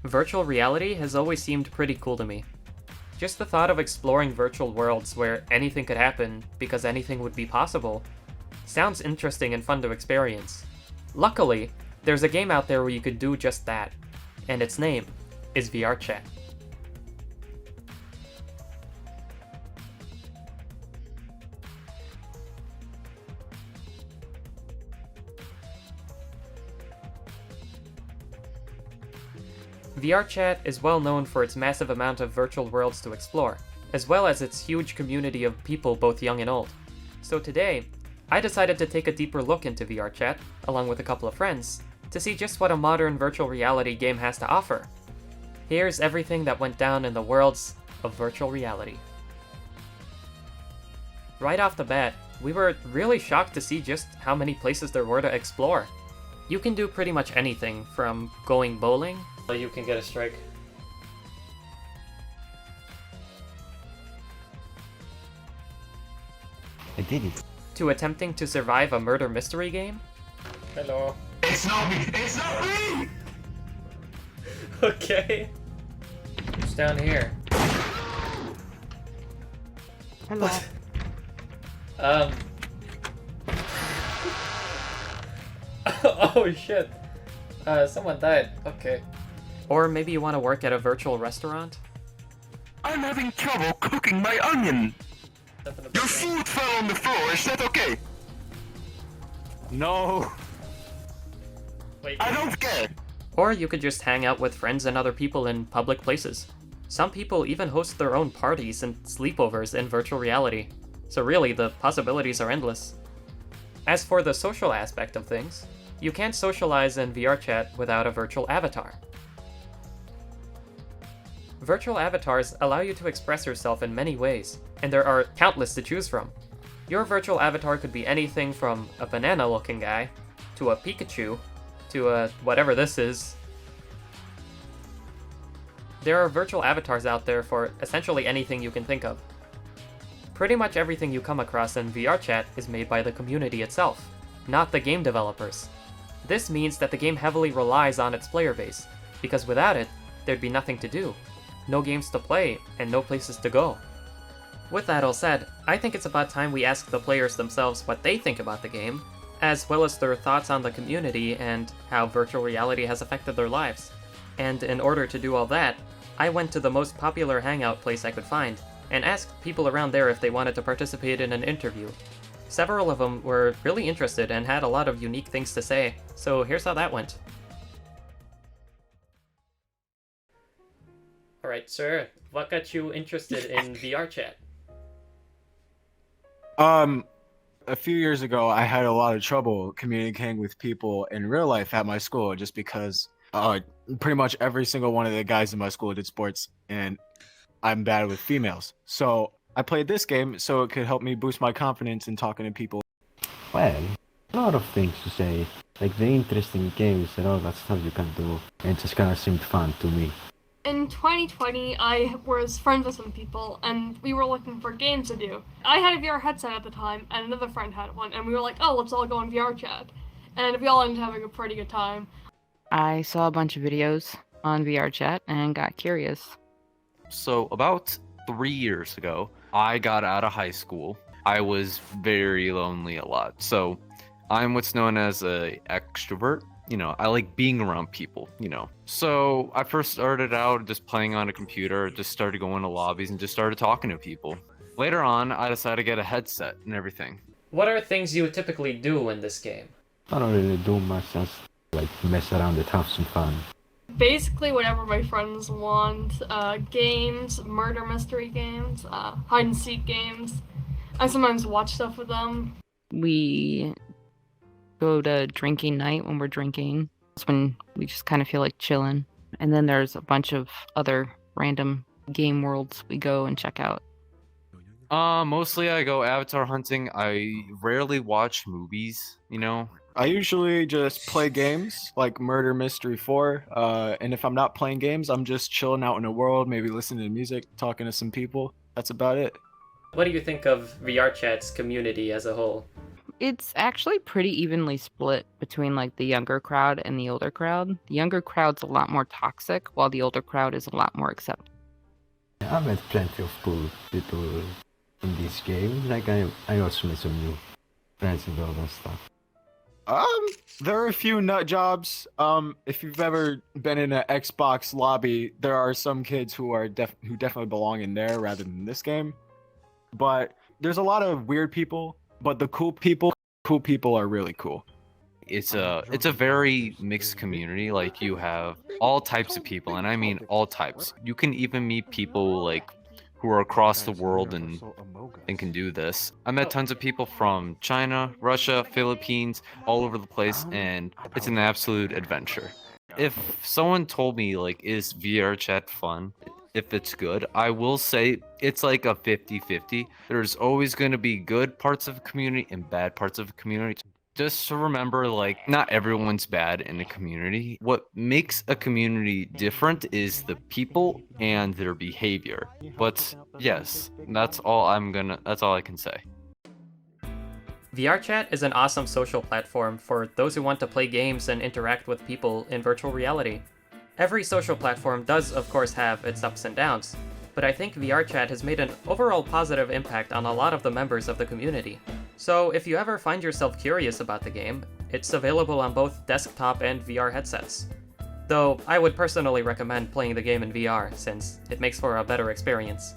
Virtual reality has always seemed pretty cool to me. Just the thought of exploring virtual worlds where anything could happen because anything would be possible sounds interesting and fun to experience. Luckily, there's a game out there where you could do just that, and its name is VRChat. VRChat is well known for its massive amount of virtual worlds to explore, as well as its huge community of people both young and old. So today, I decided to take a deeper look into VRChat, along with a couple of friends, to see just what a modern virtual reality game has to offer. Here's everything that went down in the worlds of virtual reality. Right off the bat, we were really shocked to see just how many places there were to explore. You can do pretty much anything, from going bowling, so you can get a strike. I did it. To attempting to survive a murder mystery game. Hello. It's not me! It's not me! Okay. Who's down here? Hello. Um. Oh shit. Someone died. Okay. Or maybe you want to work at a virtual restaurant? I'm having trouble cooking my onion! Something about Your that. food fell on the floor, is that okay? No. Wait. I don't care! Or you could just hang out with friends and other people in public places. Some people even host their own parties and sleepovers in virtual reality. So really, the possibilities are endless. As for the social aspect of things, you can't socialize in VRChat without a virtual avatar. Virtual avatars allow you to express yourself in many ways, and there are countless to choose from. Your virtual avatar could be anything from a banana-looking guy, to a Pikachu, to a whatever this is. There are virtual avatars out there for essentially anything you can think of. Pretty much everything you come across in VRChat is made by the community itself, not the game developers. This means that the game heavily relies on its player base, because without it, there'd be nothing to do, no games to play, and no places to go. With that all said, I think it's about time we ask the players themselves what they think about the game, as well as their thoughts on the community and how virtual reality has affected their lives. And in order to do all that, I went to the most popular hangout place I could find, and asked people around there if they wanted to participate in an interview. Several of them were really interested and had a lot of unique things to say, so here's how that went. Alright, sir, what got you interested in VRChat? A few years ago, I had a lot of trouble communicating with people in real life at my school just because pretty much every single one of the guys in my school did sports, and I'm bad with females. So I played this game so it could help me boost my confidence in talking to people. Well, a lot of things to say, like the interesting games and all that stuff you can do, and it just kind of seemed fun to me. In 2020, I was friends with some people, and we were looking for games to do. I had a VR headset at the time, and another friend had one, and we were like, oh, let's all go on VRChat. And we all ended up having a pretty good time. I saw a bunch of videos on VRChat and got curious. So about 3 years ago, I got out of high school. I was very lonely a lot. So I'm what's known as a extrovert. You know, I like being around people, you know. So I first started out just playing on a computer, just started going to lobbies and just started talking to people. Later on, I decided to get a headset and everything. What are things you typically do in this game? I don't really do much, just like mess around and have some fun. Basically, whatever my friends want, games, murder mystery games, hide and seek games. I sometimes watch stuff with them. We go to drinking night when we're drinking. That's when we just kind of feel like chilling. And then there's a bunch of other random game worlds we go and check out. Mostly I go avatar hunting. I rarely watch movies, you know. I usually just play games like Murder Mystery 4, and if I'm not playing games, I'm just chilling out in the world, maybe listening to music, talking to some people. That's about it. What do you think of VRChat's community as a whole? It's actually pretty evenly split between like the younger crowd and the older crowd. The younger crowd's a lot more toxic, while the older crowd is a lot more accepting. I met plenty of cool people in this game. Like I also made some new friends and all that stuff. There are a few nut jobs. If you've ever been in an Xbox lobby, there are some kids who who definitely belong in there rather than this game. But there's a lot of weird people, but the cool people are really cool. It's a very mixed community. Like you have all types of people, and I mean all types. You can even meet people like who are across the world and can do this. I met tons of people from China, Russia, Philippines, all over the place, and it's an absolute adventure. If someone told me like, is VR chat fun? If it's good, I will say it's like a 50-50. There's always going to be good parts of a community and bad parts of a community. Just to remember, like, not everyone's bad in a community. What makes a community different is the people and their behavior. But yes, that's all I can say. VRChat is an awesome social platform for those who want to play games and interact with people in virtual reality. Every social platform does, of course, have its ups and downs, but I think VRChat has made an overall positive impact on a lot of the members of the community. So if you ever find yourself curious about the game, it's available on both desktop and VR headsets. Though I would personally recommend playing the game in VR, since it makes for a better experience.